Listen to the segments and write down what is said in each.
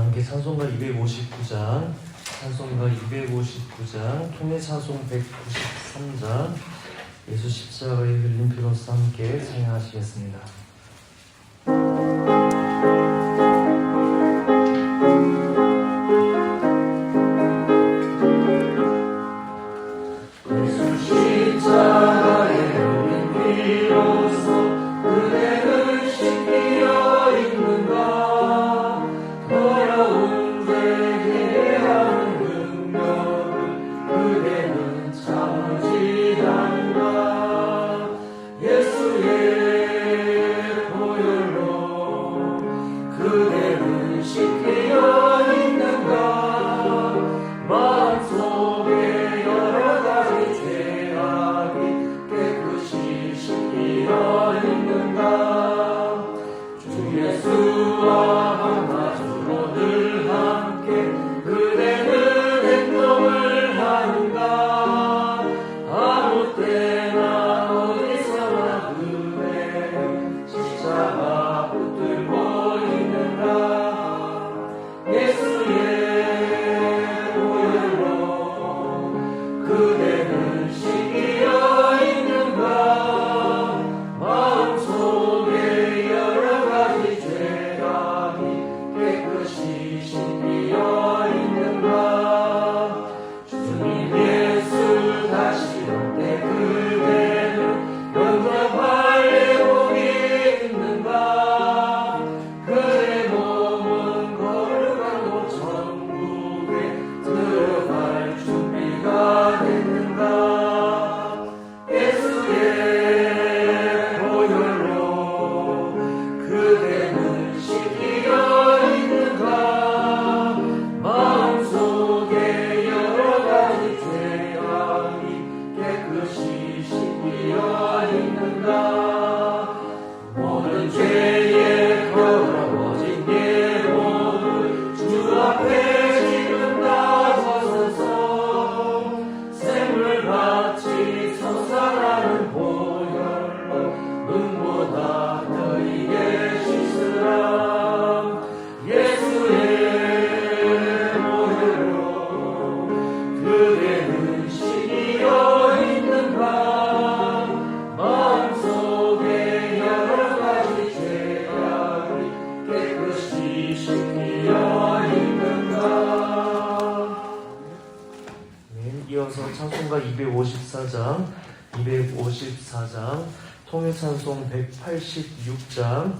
함께 찬송가 259장, 통해 찬송 193장, 예수 십자가의 흘린 피로써 함께 찬양하시겠습니다. 이어서 찬송가 254장, 통해 찬송 186장,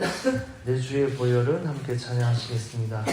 내 주의 보혈은 함께 찬양하시겠습니다.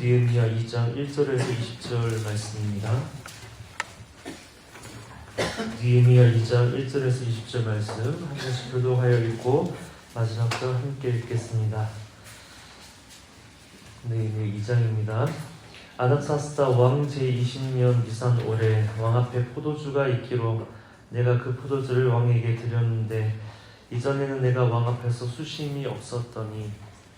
느헤미야 2장 1절에서 20절 말씀입니다. 느헤미야 2장 1절에서 20절 말씀 한 번씩 교독하여 읽고 마지막 절 함께 읽겠습니다. 느헤미야 2장입니다. 아닥사스다 왕 제20년 니산 올해 왕 앞에 포도주가 있기로 내가 그 포도주를 왕에게 드렸는데 이전에는 내가 왕 앞에서 수심이 없었더니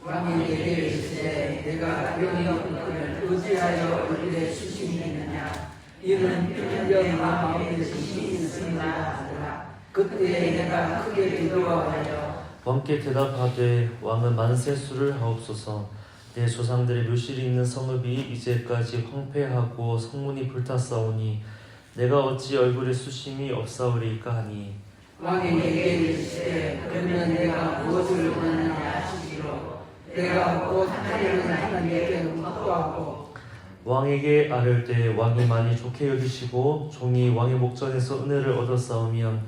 왕이 내게 이르시되 내가 병이 없거늘 어찌하여 얼굴에 수심이 있느냐 이는 병 마음에 수심이 있습니다 하더라. 그때 내가 크게 두려워하여 왕께 대답하되 왕은 만세수를 하옵소서. 내 조상들의 묘실이 있는 성읍이 이제까지 황폐하고 성문이 불탔사오니 내가 어찌 얼굴에 수심이 없사오리까 하니 왕이 내게 이르시되 그러면 내가 무엇을 원하느냐 하시기로 내가 곧 하려는 하나님께 묵도하고 왕에게 아뢰 때 왕이 많이 좋게 여기시고 종이 왕의 목전에서 은혜를 얻었사오면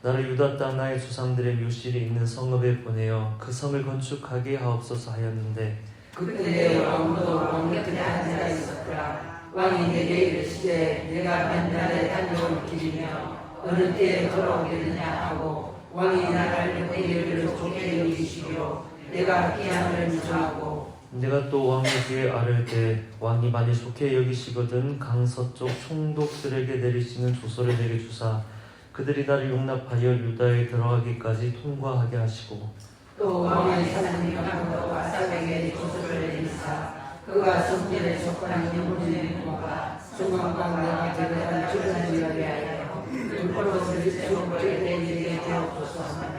나를 유다 땅 나의 조상들의 묘실이 있는 성읍에 보내어 그 성을 건축하게 하옵소서 하였는데 그때 왕도 왕 곁에 앉아 있었더라. 왕이 내게 이르시되 내가 맨날에 다녀올 길이며 어느 때에 돌아오겠느냐 하고 왕이 나를 내게를 좋게 여기시기로 내가 기한을 정하고 내가 또 왕에게 아뢰 때 왕이 많이 좋게 여기시거든 강서쪽 총독들에게 내리시는 조서를 내게 주사 그들이 나를 용납하여 유다에 들어가기까지 통과하게 하시고 또 왕의 사장님하고 아삽에게 조서를 내리사 그가 성전에 속한 영혼과 중앙과 내가 들어간 주변을 위하여 불법을 절대에게 되옵소서 하네.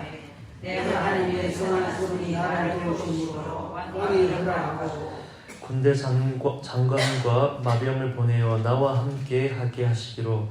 내 하나님의 성한 손이 나를 도우심으로 왕이 허락하고 군대 장관과 마병을 보내어 나와 함께 하게 하시기로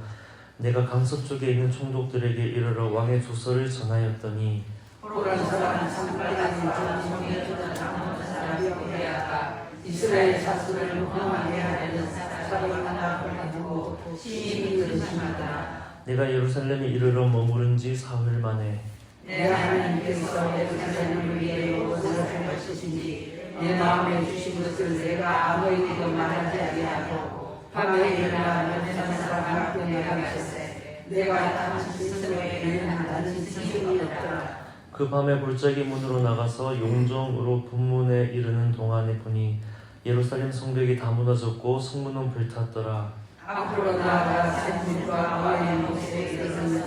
내가 강서쪽에 있는 총독들에게 이르러 왕의 조서를 전하였더니 호란 사람 산발라는 전성에 주던 사람이었다가 이스라엘 사수를 황하게 하려는 사람을 하고 시민이 그러십니다. 내가 예루살렘에 이르러 머무른 지 사흘 만에 내 하나님께서 예루살렘을 위해 무엇을 할 것인지 내 마음에 주신 것을 내가 아무에게도 말하지 아니하고 밤에 일어나 몇몇 사람과 함께 나가셨세. 내가 당신 스스로에 대한 신심이 없더라. 그 밤에 골짜기 문으로 나가서 용정으로 분문에 이르는 동안에 보니 예루살렘 성벽이 다 무너졌고 성문은 불탔더라. 앞으로 나아가 샘물과 왕의 못에 이르는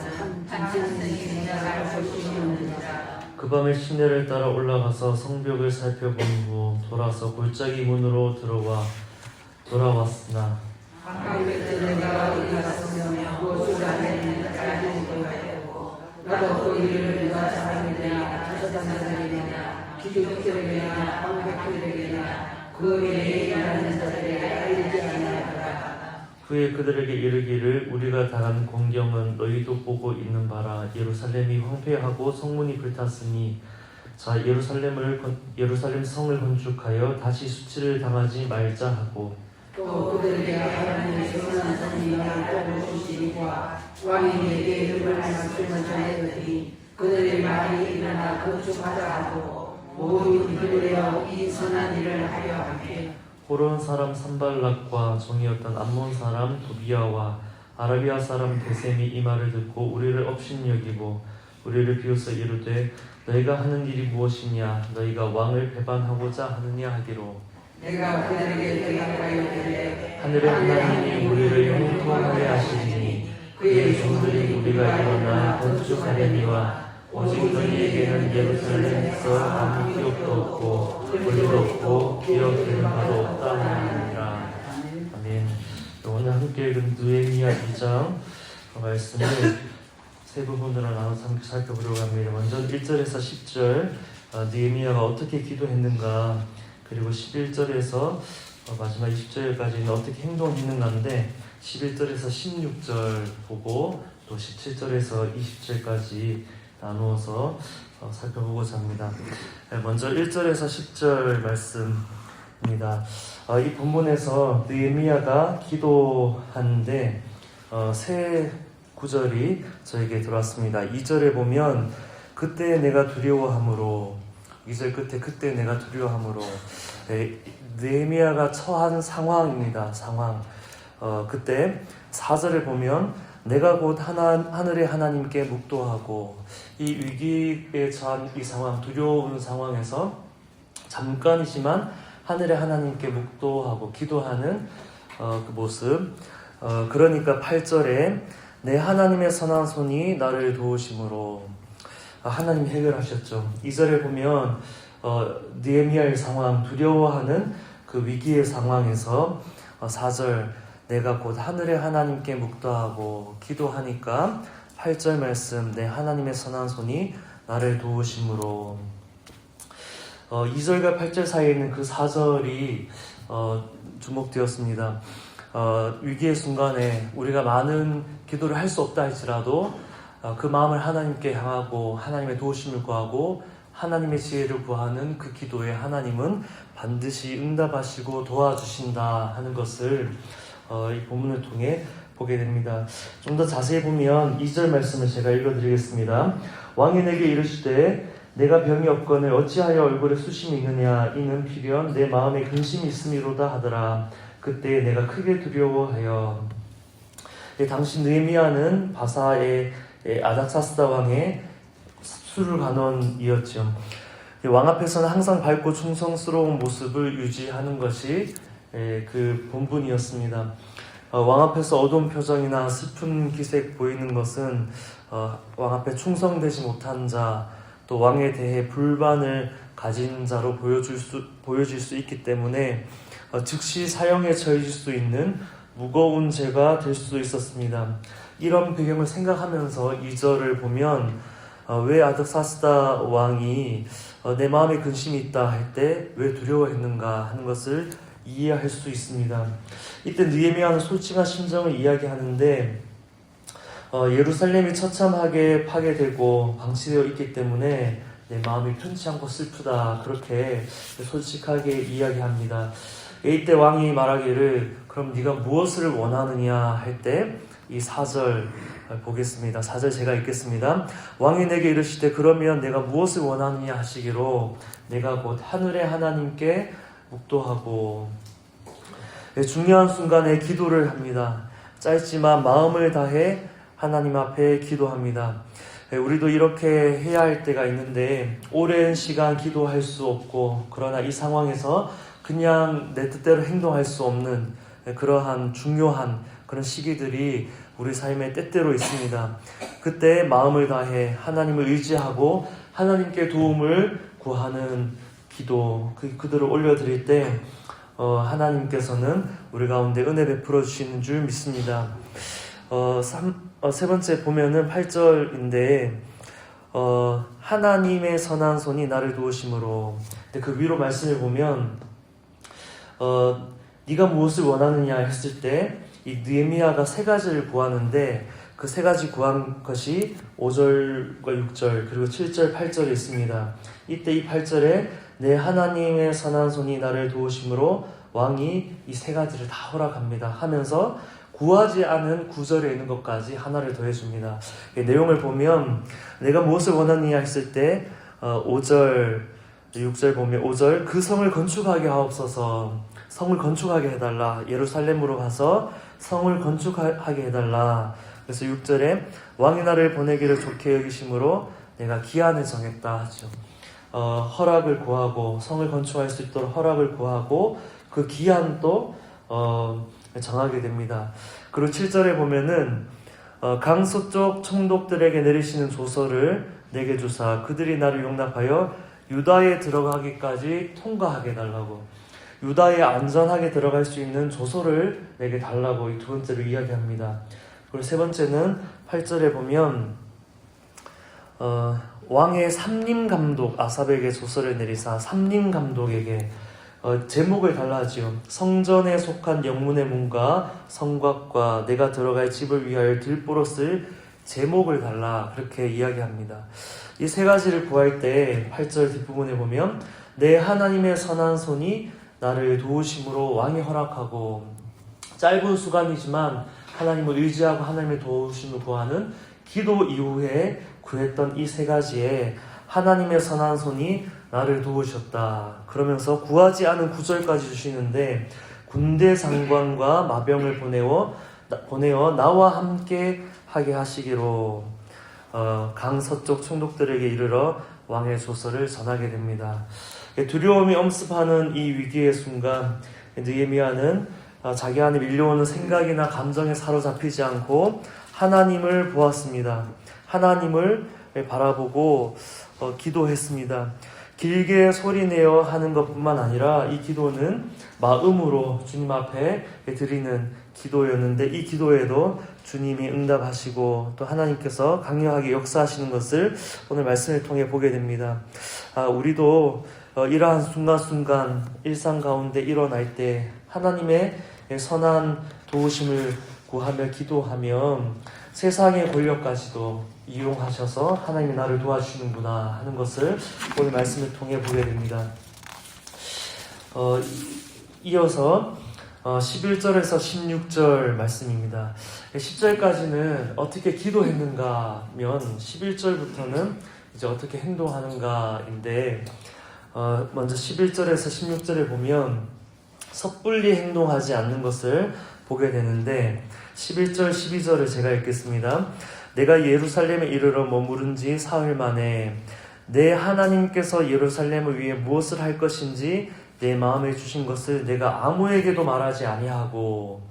한층 생각할 것이 없느니라. 그 밤에 시내를 따라 올라가서 성벽을 살펴본 후 돌아서 골짜기 문으로 돌아왔으나 그때 내가 어디 갔으면 무엇을 하려는 알지 못하였고 나도 그 일을 누가 잘하느냐 조사단들에게나 기독교에게나 방백들에게나 그 일에 일하는 자들에게 알리지 아니하더라. 후에 그들에게 이르기를 우리가 당한 공경은 너희도 보고 있는 바라. 예루살렘이 황폐하고 성문이 불탔으니 자 예루살렘 성을 건축하여 다시 수치를 당하지 말자 하고 또 그들에게 하나님의 선한 손이 나를 도우시니와 왕이 내게 이름을 말씀을 전하였더니 그들의 말이 일어나 건축하자 하고 모두 이들에어 이 선한 일을 하려 함께 호론 사람 산발락과 종이었던 암몬 사람 도비아와 아라비아 사람 게셈이 이 말을 듣고 우리를 업신여기고 우리를 비웃어 이르되 너희가 하는 일이 무엇이냐 너희가 왕을 배반하고자 하느냐 하기로 내가 그들에게 대답하여 이르되 하늘의 하나님이 우리를 형통하게 하시리니 그의 종들이 우리가 일어나 건축하려니와 오직 너희에게는 예루살렘에서 아무 기업도 없고 볼도 없고 기억되는 바도 없다 하느니라. 아멘. 오늘 함께 읽은 느헤미야 2장 말씀을 세 부분으로 나눠서 함께 살펴보려고 합니다. 먼저 1절에서 10절 느헤미야가 어떻게 기도했는가, 그리고 11절에서 마지막 20절까지는 어떻게 행동했는가인데 11절에서 16절 보고 또 17절에서 20절까지 나누어서 살펴보고자 합니다. 먼저 1절에서 10절 말씀입니다. 이 본문에서 느헤미야가 기도하는데 세 구절이 저에게 들어왔습니다. 2절에 보면 그때 내가 두려워함으로 2절 끝에 그때 내가 두려워함으로. 느헤미야가 처한 상황입니다. 상황. 그때 4절에 보면 내가 곧 하늘의 하나님께 묵도하고, 이 위기에 처한 이 상황, 두려운 상황에서 잠깐이지만 하늘의 하나님께 묵도하고 기도하는 그 모습. 그러니까 8절에 내 하나님의 선한 손이 나를 도우심으로. 하나님이 해결하셨죠. 2절에 보면 느헤미야의 상황, 두려워하는 그 위기의 상황에서 4절 내가 곧 하늘의 하나님께 묵도하고 기도하니까 8절 말씀 내 하나님의 선한 손이 나를 도우심으로. 2절과 8절 사이에 있는 그 4절이 주목되었습니다. 위기의 순간에 우리가 많은 기도를 할 수 없다 할지라도 그 마음을 하나님께 향하고 하나님의 도우심을 구하고 하나님의 지혜를 구하는 그 기도에 하나님은 반드시 응답하시고 도와주신다 하는 것을 이 본문을 통해 보게 됩니다. 좀 더 자세히 보면 2절 말씀을 제가 읽어드리겠습니다. 왕이 내게 이르시되 내가 병이 없거늘 어찌하여 얼굴에 수심이 있느냐, 이는 필연 내 마음에 근심이 있음이로다 하더라. 그때 내가 크게 두려워하여. 당시 느헤미야는 바사의 아닥사스다 왕의 수를 간원이었죠. 왕 앞에서는 항상 밝고 충성스러운 모습을 유지하는 것이 그 본분이었습니다. 왕 앞에서 어두운 표정이나 슬픈 기색 보이는 것은 왕 앞에 충성되지 못한 자, 또 왕에 대해 불만을 가진 자로 보여질 수 있기 때문에 즉시 사형에 처해질 수 있는 무거운 죄가 될 수도 있었습니다. 이런 배경을 생각하면서 2절을 보면 왜 아닥사스다 왕이 내 마음에 근심이 있다 할 때 왜 두려워했는가 하는 것을 이해할 수 있습니다. 이때 느헤미야는 솔직한 심정을 이야기하는데 예루살렘이 처참하게 파괴되고 방치되어 있기 때문에 내 마음이 편치 않고 슬프다, 그렇게 솔직하게 이야기합니다. 이때 왕이 말하기를 그럼 네가 무엇을 원하느냐 할 때 이 4절 보겠습니다. 4절 제가 읽겠습니다. 왕이 내게 이르시되 그러면 내가 무엇을 원하느냐 하시기로 내가 곧 하늘의 하나님께 묵도하고. 중요한 순간에 기도를 합니다. 짧지만 마음을 다해 하나님 앞에 기도합니다. 우리도 이렇게 해야 할 때가 있는데 오랜 시간 기도할 수 없고, 그러나 이 상황에서 그냥 내 뜻대로 행동할 수 없는 그러한 중요한 그런 시기들이 우리 삶에 때때로 있습니다. 그때 마음을 다해 하나님을 의지하고 하나님께 도움을 구하는 기도, 그들을 올려드릴 때 하나님께서는 우리 가운데 은혜 베풀어 주시는 줄 믿습니다. 세 번째 보면은 8절인데 하나님의 선한 손이 나를 도우심으로. 그 위로 말씀을 보면 네가 무엇을 원하느냐 했을 때 이 느헤미야가 3가지를 구하는데 그 3가지 구한 것이 5절과 6절 그리고 7절, 8절에 있습니다. 이때 이 8절에 내 하나님의 선한 손이 나를 도우심으로 왕이 이 3가지를 다 허락합니다 하면서 구하지 않은 9절에 있는 것까지 하나를 더해줍니다. 내용을 보면 내가 무엇을 원하느냐 했을 때 5절, 6절 보면 5절 그 성을 건축하게 하옵소서. 성을 건축하게 해달라. 예루살렘으로 가서 성을 건축하게 해달라. 그래서 6절에 왕이 나를 보내기를 좋게 여기심으로 내가 기한을 정했다 하죠. 허락을 구하고 성을 건축할 수 있도록 허락을 구하고 그 기한도 정하게 됩니다. 그리고 7절에 보면은 강서쪽 총독들에게 내리시는 조서를 내게 주사 그들이 나를 용납하여 유다에 들어가기까지 통과하게 해달라고. 유다에 안전하게 들어갈 수 있는 조서를 내게 달라고 이 2번째로 이야기합니다. 그리고 3번째는 8절에 보면 왕의 삼림감독 아삽에게 조서를 내리사 삼림감독에게 제목을 달라 하지요. 성전에 속한 영문의 문과 성곽과 내가 들어갈 집을 위하여 들보로 쓸 제목을 달라, 그렇게 이야기합니다. 이 3가지를 구할 때 8절 뒷부분에 보면 내 하나님의 선한 손이 나를 도우심으로 왕이 허락하고, 짧은 수간이지만 하나님을 의지하고 하나님의 도우심을 구하는 기도 이후에 구했던 이 3가지에 하나님의 선한 손이 나를 도우셨다. 그러면서 구하지 않은 구절까지 주시는데 군대 장관과 마병을 보내어 나와 함께 하게 하시기로 강 서쪽 총독들에게 이르러 왕의 조서를 전하게 됩니다. 두려움이 엄습하는 이 위기의 순간 느헤미야는 자기 안에 밀려오는 생각이나 감정에 사로잡히지 않고 하나님을 보았습니다. 하나님을 바라보고 기도했습니다. 길게 소리내어 하는 것뿐만 아니라 이 기도는 마음으로 주님 앞에 드리는 기도였는데 이 기도에도 주님이 응답하시고 또 하나님께서 강력하게 역사하시는 것을 오늘 말씀을 통해 보게 됩니다. 우리도 이러한 순간순간 일상 가운데 일어날 때 하나님의 선한 도우심을 구하며 기도하면 세상의 권력까지도 이용하셔서 하나님이 나를 도와주시는구나 하는 것을 오늘 말씀을 통해 보게 됩니다. 이어서 11절에서 16절 말씀입니다. 10절까지는 어떻게 기도했는가 하면 11절부터는 이제 어떻게 행동하는가인데 먼저 11절에서 16절에 보면 섣불리 행동하지 않는 것을 보게 되는데 11절 12절을 제가 읽겠습니다. 내가 예루살렘에 이르러 머무른 지 사흘 만에 내 하나님께서 예루살렘을 위해 무엇을 할 것인지 내 마음에 주신 것을 내가 아무에게도 말하지 아니하고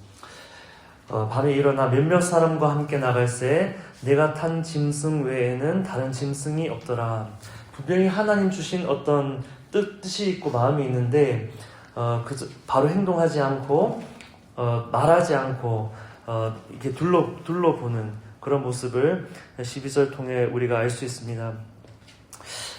밤에 일어나 몇몇 사람과 함께 나갈새 내가 탄 짐승 외에는 다른 짐승이 없더라. 분명히 하나님 주신 어떤 뜻이 있고 마음이 있는데 바로 행동하지 않고 말하지 않고 이렇게 둘러보는 그런 모습을 12절 통해 우리가 알 수 있습니다.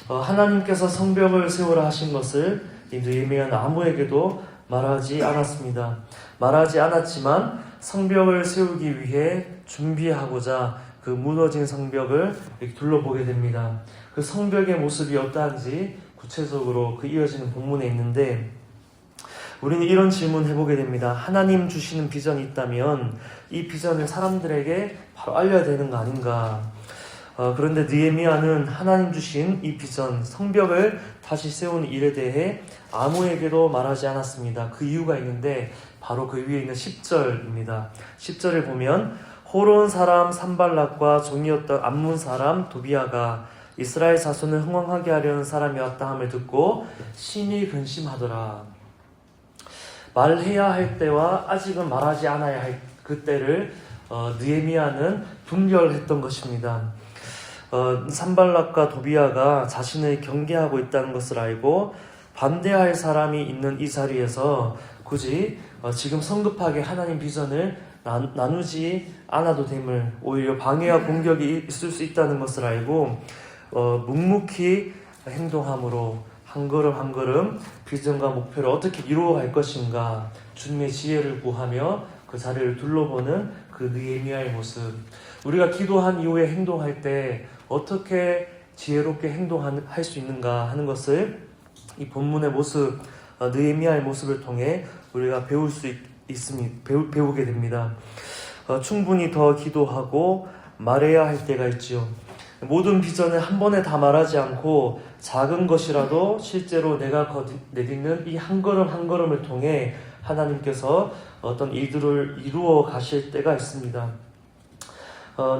하나님께서 성벽을 세우라 하신 것을 느헤미야는 아무에게도 말하지 않았습니다. 말하지 않았지만 성벽을 세우기 위해 준비하고자 그 무너진 성벽을 둘러보게 됩니다. 그 성벽의 모습이 어떠한지 구체적으로 그 이어지는 본문에 있는데 우리는 이런 질문 해보게 됩니다. 하나님 주시는 비전이 있다면 이 비전을 사람들에게 바로 알려야 되는 거 아닌가? 그런데 느헤미야는 하나님 주신 이 비전, 성벽을 다시 세우는 일에 대해 아무에게도 말하지 않았습니다. 그 이유가 있는데 바로 그 위에 있는 10절입니다. 10절을 보면 호론 사람 산발락과 종이었던 암몬 사람 도비야가 이스라엘 자손을 흥왕하게 하려는 사람이 왔다 함을 듣고 심히 근심하더라. 말해야 할 때와 아직은 말하지 않아야 할 그때를 느헤미야는 분별했던 것입니다. 산발락과 도비야가 자신을 경계하고 있다는 것을 알고 반대할 사람이 있는 이 자리에서 굳이 지금 성급하게 하나님 비전을 나누지 않아도 됨을 오히려 방해와 공격이 있을 수 있다는 것을 알고 묵묵히 행동함으로 한 걸음 한 걸음 비전과 목표를 어떻게 이루어갈 것인가 주님의 지혜를 구하며 그 자리를 둘러보는 그 느헤미야의 모습, 우리가 기도한 이후에 행동할 때 어떻게 지혜롭게 행동할 수 있는가 하는 것을 이 본문의 모습, 느헤미야의 모습을 통해 우리가 배울 수 배우게 됩니다. 충분히 더 기도하고 말해야 할 때가 있지요. 모든 비전을 한 번에 다 말하지 않고 작은 것이라도 실제로 내가 내딛는 이 한 걸음 한 걸음을 통해 하나님께서 어떤 일들을 이루어 가실 때가 있습니다.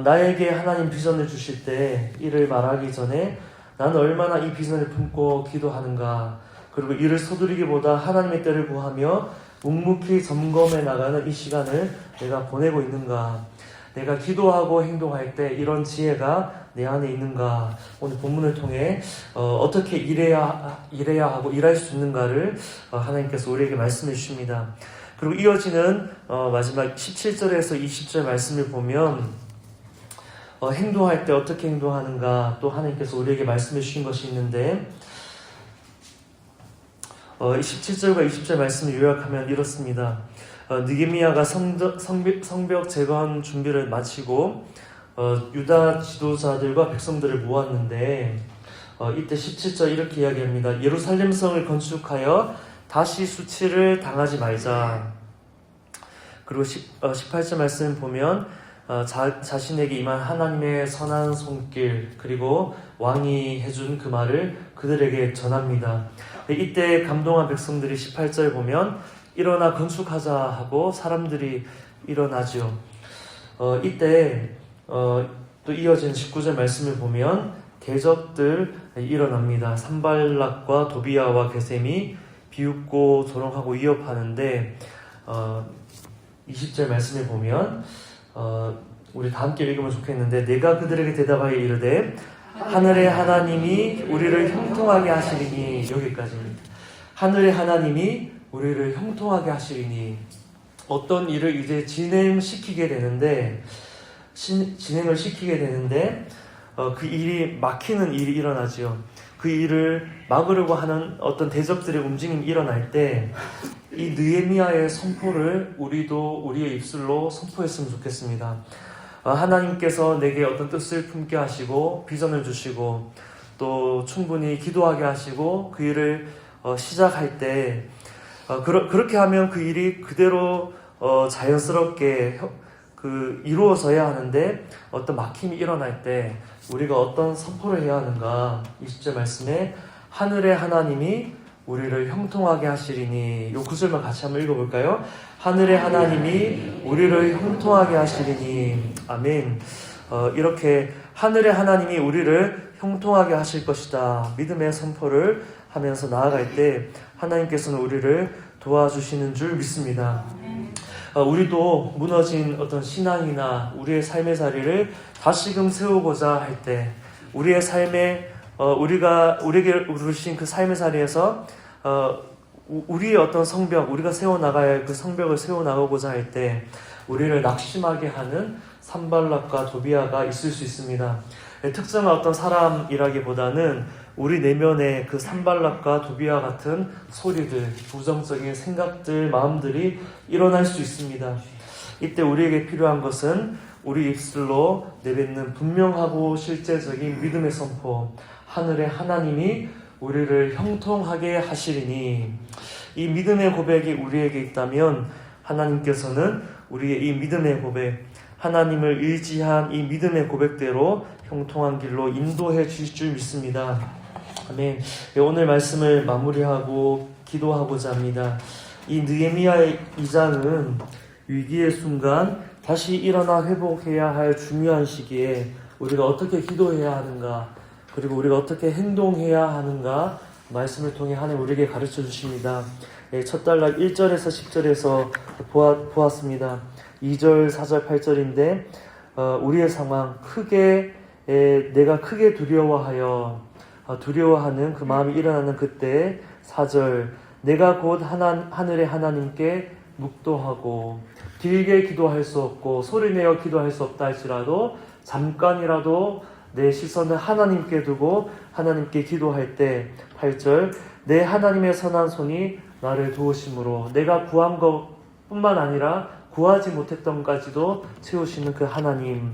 나에게 하나님 비전을 주실 때 이를 말하기 전에 나는 얼마나 이 비전을 품고 기도하는가, 그리고 이를 서두르기보다 하나님의 때를 구하며 묵묵히 점검해 나가는 이 시간을 내가 보내고 있는가, 내가 기도하고 행동할 때 이런 지혜가 내 안에 있는가, 오늘 본문을 통해 어떻게 일해야 하고 일할 수 있는가를 하나님께서 우리에게 말씀해 주십니다. 그리고 이어지는 마지막 17절에서 20절 말씀을 보면 행동할 때 어떻게 행동하는가 또 하나님께서 우리에게 말씀해 주신 것이 있는데 17절과 20절 말씀을 요약하면 이렇습니다. 느헤미야가 성벽 재건 준비를 마치고 유다 지도자들과 백성들을 모았는데 이때 17절 이렇게 이야기합니다. 예루살렘 성을 건축하여 다시 수치를 당하지 말자. 그리고 18절 말씀을 보면 자신에게 임한 하나님의 선한 손길 그리고 왕이 해준 그 말을 그들에게 전합니다. 이때 감동한 백성들이 18절 보면 일어나 건축하자 하고 사람들이 일어나죠. 이때 또 이어진 19절 말씀을 보면 대적들 일어납니다. 산발락과 도비야와 게셈이 비웃고 조롱하고 위협하는데 20절 말씀을 보면 우리 다 함께 읽으면 좋겠는데 내가 그들에게 대답하여 이르되 하늘의 하나님이 우리를 형통하게 하시리니 여기까지입니다. 하늘의 하나님이 우리를 형통하게 하시리니 어떤 일을 이제 진행을 시키게 되는데 그 일이 막히는 일이 일어나지요. 그 일을 막으려고 하는 어떤 대적들의 움직임이 일어날 때 이 느헤미야의 선포를 우리도 우리의 입술로 선포했으면 좋겠습니다. 하나님께서 내게 어떤 뜻을 품게 하시고 비전을 주시고 또 충분히 기도하게 하시고 그 일을 시작할 때 그렇게 하면 그 일이 그대로 자연스럽게 이루어져야 하는데 어떤 막힘이 일어날 때 우리가 어떤 선포를 해야 하는가. 20절 말씀에 하늘의 하나님이 우리를 형통하게 하시리니 이 구절만 같이 한번 읽어볼까요? 하늘의 하나님이 우리를 형통하게 하시리니 아멘. 이렇게 하늘의 하나님이 우리를 형통하게 하실 것이다 믿음의 선포를 하면서 나아갈 때 하나님께서는 우리를 도와주시는 줄 믿습니다. 우리도 무너진 어떤 신앙이나 우리의 삶의 자리를 다시금 세우고자 할 때 우리의 삶에 우리에게 주신 그 삶의 자리에서 우리의 어떤 성벽, 우리가 세워나가야 할 그 성벽을 세워나가고자 할 때 우리를 낙심하게 하는 산발락과 도비야가 있을 수 있습니다. 특정한 어떤 사람이라기보다는 우리 내면에 그 산발락과 도비야 같은 소리들, 부정적인 생각들, 마음들이 일어날 수 있습니다. 이때 우리에게 필요한 것은 우리 입술로 내뱉는 분명하고 실제적인 믿음의 선포, 하늘의 하나님이 우리를 형통하게 하시리니 이 믿음의 고백이 우리에게 있다면 하나님께서는 우리의 이 믿음의 고백, 하나님을 의지한 이 믿음의 고백대로 형통한 길로 인도해 주실 줄 믿습니다. 아멘. 오늘 말씀을 마무리하고 기도하고자 합니다. 이 느헤미야 2장은 위기의 순간 다시 일어나 회복해야 할 중요한 시기에 우리가 어떻게 기도해야 하는가, 그리고 우리가 어떻게 행동해야 하는가 말씀을 통해 하나님 우리에게 가르쳐 주십니다. 첫 단락 1절에서 10절에서 보았습니다. 2절, 4절, 8절인데 우리의 상황 내가 크게 두려워하는 그 마음이 일어나는 그때 4절 내가 곧 하늘의 하나님께 묵도하고 길게 기도할 수 없고 소리내어 기도할 수 없다 할지라도 잠깐이라도 내 시선을 하나님께 두고 하나님께 기도할 때 8절 내 하나님의 선한 손이 나를 도우심으로 내가 구한 것뿐만 아니라 구하지 못했던 것까지도 채우시는 그 하나님,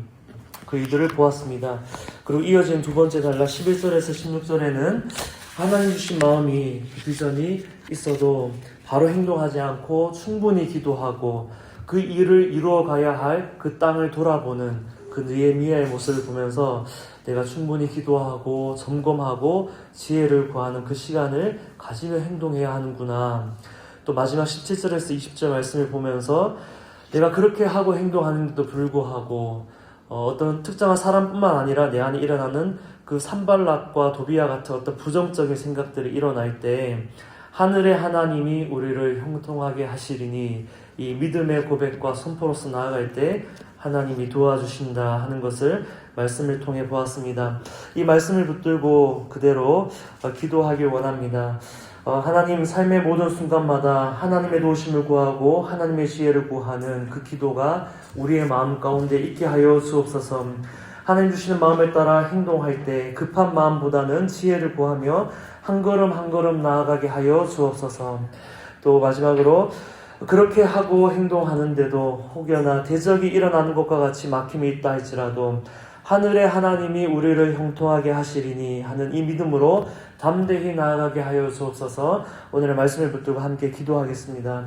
그 이들을 보았습니다. 그리고 이어진 두 번째 단락 11절에서 16절에는 하나님 주신 마음이 비전이 있어도 바로 행동하지 않고 충분히 기도하고 그 일을 이루어가야 할 그 땅을 돌아보는 그 느헤미야의 모습을 보면서 내가 충분히 기도하고 점검하고 지혜를 구하는 그 시간을 가지며 행동해야 하는구나. 또 마지막 17절에서 20절 말씀을 보면서 내가 그렇게 하고 행동하는데도 불구하고 어떤 특정한 사람뿐만 아니라 내 안에 일어나는 그 산발락과 도비야 같은 어떤 부정적인 생각들이 일어날 때 하늘의 하나님이 우리를 형통하게 하시리니 이 믿음의 고백과 선포로서 나아갈 때 하나님이 도와주신다 하는 것을 말씀을 통해 보았습니다. 이 말씀을 붙들고 그대로 기도하길 원합니다. 하나님 삶의 모든 순간마다 하나님의 도우심을 구하고 하나님의 지혜를 구하는 그 기도가 우리의 마음 가운데 있게 하여 주옵소서. 하나님 주시는 마음에 따라 행동할 때 급한 마음보다는 지혜를 구하며 한 걸음 한 걸음 나아가게 하여 주옵소서. 또 마지막으로 그렇게 하고 행동하는데도 혹여나 대적이 일어나는 것과 같이 막힘이 있다 할지라도 하늘의 하나님이 우리를 형통하게 하시리니 하는 이 믿음으로 담대히 나아가게 하여 주옵소서. 오늘의 말씀을 붙들고 함께 기도하겠습니다.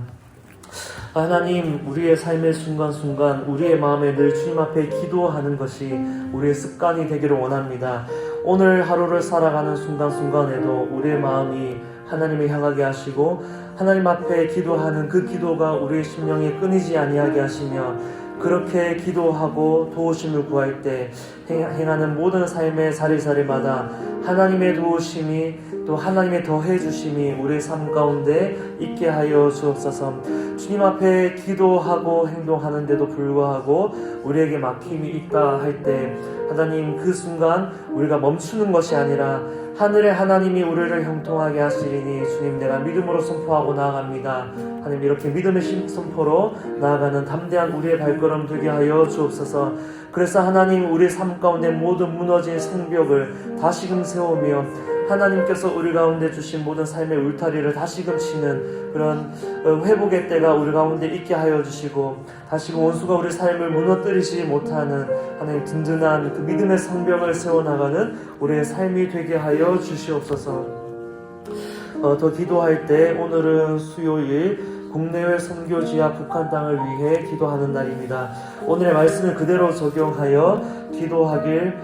하나님, 우리의 삶의 순간순간 우리의 마음에 늘 주님 앞에 기도하는 것이 우리의 습관이 되기를 원합니다. 오늘 하루를 살아가는 순간순간에도 우리의 마음이 하나님을 향하게 하시고 하나님 앞에 기도하는 그 기도가 우리의 심령에 끊이지 아니하게 하시며, 그렇게 기도하고 도우심을 구할 때 행하는 모든 삶의 사리사리마다 하나님의 도우심이, 또 하나님의 더해 주심이 우리의 삶 가운데 있게 하여 주옵소서. 주님 앞에 기도하고 행동하는데도 불구하고 우리에게 막힘이 있다 할 때 하나님, 그 순간 우리가 멈추는 것이 아니라 하늘의 하나님이 우리를 형통하게 하시리니 주님, 내가 믿음으로 선포하고 나아갑니다. 하나님, 이렇게 믿음의 선포로 나아가는 담대한 우리의 발걸음 되게 하여 주옵소서. 그래서 하나님, 우리 삶 가운데 모든 무너진 성벽을 다시금 세우며 하나님께서 우리 가운데 주신 모든 삶의 울타리를 다시금 치는 그런 회복의 때가 우리 가운데 있게 하여 주시고, 다시금 원수가 우리 삶을 무너뜨리지 못하는 하나님 든든한 그 믿음의 성벽을 세워나가는 우리의 삶이 되게 하여 주시옵소서. 더 기도할 때, 오늘은 수요일 국내외 선교지와 북한 땅을 위해 기도하는 날입니다. 오늘의 말씀을 그대로 적용하여 기도하길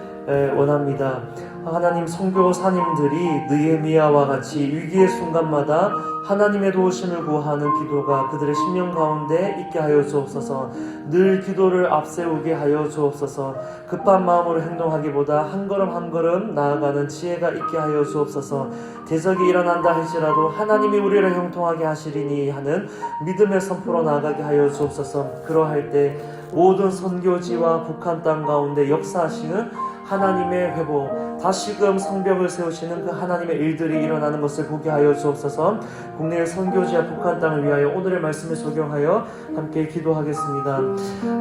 원합니다. 하나님, 선교사님들이 느헤미야와 같이 위기의 순간마다 하나님의 도우심을 구하는 기도가 그들의 심령 가운데 있게 하여 주옵소서. 늘 기도를 앞세우게 하여 주옵소서. 급한 마음으로 행동하기보다 한 걸음 한 걸음 나아가는 지혜가 있게 하여 주옵소서. 대적이 일어난다 할지라도 하나님이 우리를 형통하게 하시리니 하는 믿음의 선포로 나아가게 하여 주옵소서. 그러할 때 모든 선교지와 북한 땅 가운데 역사하시는 하나님의 회복, 다시금 성벽을 세우시는 그 하나님의 일들이 일어나는 것을 보게 하여 주옵소서. 국내의 선교지와 북한 땅을 위하여 오늘의 말씀을 적용하여 함께 기도하겠습니다.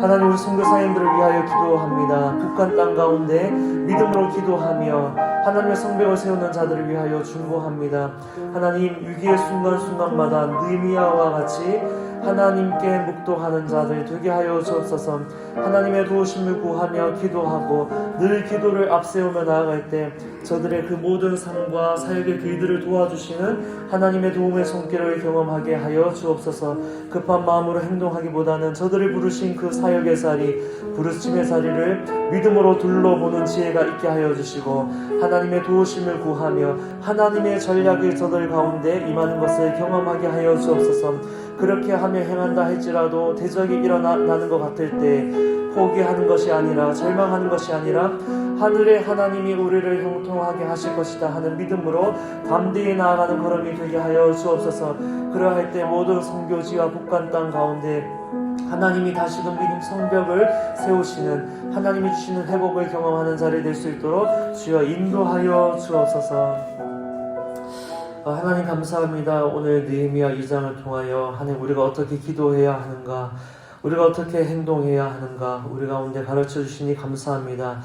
하나님, 우리 선교사님들을 위하여 기도합니다. 북한 땅 가운데 믿음으로 기도하며 하나님의 성벽을 세우는 자들을 위하여 중보합니다. 하나님, 위기의 순간순간마다 느헤미야와 같이 하나님께 묵도하는 자들 되게 하여 주옵소서. 하나님의 도우심을 구하며 기도하고 늘 기도를 앞세우며 나아갈 때 저들의 그 모든 삶과 사역의 길들을 도와주시는 하나님의 도움의 손길을 경험하게 하여 주옵소서. 급한 마음으로 행동하기보다는 저들을 부르신 그 사역의 자리, 부르심의 자리를 믿음으로 둘러보는 지혜가 있게 하여 주시고, 하나님의 도우심을 구하며 하나님의 전략이 저들 가운데 임하는 것을 경험하게 하여 주옵소서. 그렇게 하며 행한다 할지라도 대적이 일어나는 것 같을 때 포기하는 것이 아니라, 절망하는 것이 아니라 하늘의 하나님이 우리를 형통하게 하실 것이다 하는 믿음으로 담대히 나아가는 걸음이 되게 하여 주옵소서. 그러할 때 모든 선교지와 북한 땅 가운데 하나님이 다시금 믿음 성벽을 세우시는, 하나님이 주시는 회복을 경험하는 자리 될 수 있도록 주여 인도하여 주옵소서. 하나님, 감사합니다. 오늘 느헤미야 2장을 통하여 하나님, 우리가 어떻게 기도해야 하는가, 우리가 어떻게 행동해야 하는가 우리 가운데 가르쳐 주시니 감사합니다.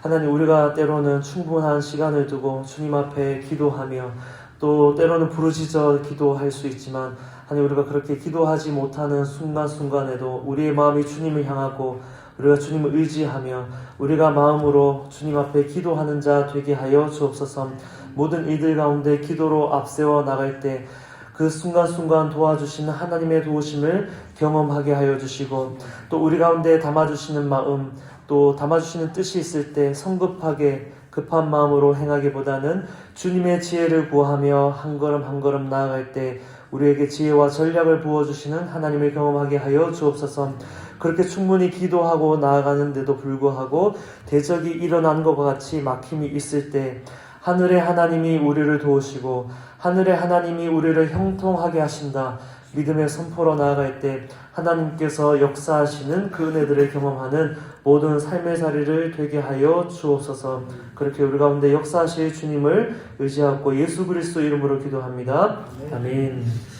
하나님, 우리가 때로는 충분한 시간을 두고 주님 앞에 기도하며 또 때로는 부르짖어 기도할 수 있지만, 하나님, 우리가 그렇게 기도하지 못하는 순간순간에도 우리의 마음이 주님을 향하고 우리가 주님을 의지하며 우리가 마음으로 주님 앞에 기도하는 자 되게 하여 주옵소서. 모든 이들 가운데 기도로 앞세워 나갈 때 그 순간순간 도와주시는 하나님의 도우심을 경험하게 하여 주시고, 또 우리 가운데 담아주시는 마음, 또 담아주시는 뜻이 있을 때 성급하게 급한 마음으로 행하기보다는 주님의 지혜를 구하며 한 걸음 한 걸음 나아갈 때 우리에게 지혜와 전략을 부어주시는 하나님을 경험하게 하여 주옵소서. 그렇게 충분히 기도하고 나아가는데도 불구하고 대적이 일어나는 것과 같이 막힘이 있을 때 하늘의 하나님이 우리를 도우시고 하늘의 하나님이 우리를 형통하게 하신다 믿음의 선포로 나아갈 때 하나님께서 역사하시는 그 은혜들을 경험하는 모든 삶의 자리를 되게 하여 주옵소서. 그렇게 우리 가운데 역사하실 주님을 의지하고 예수 그리스도 이름으로 기도합니다. 아멘.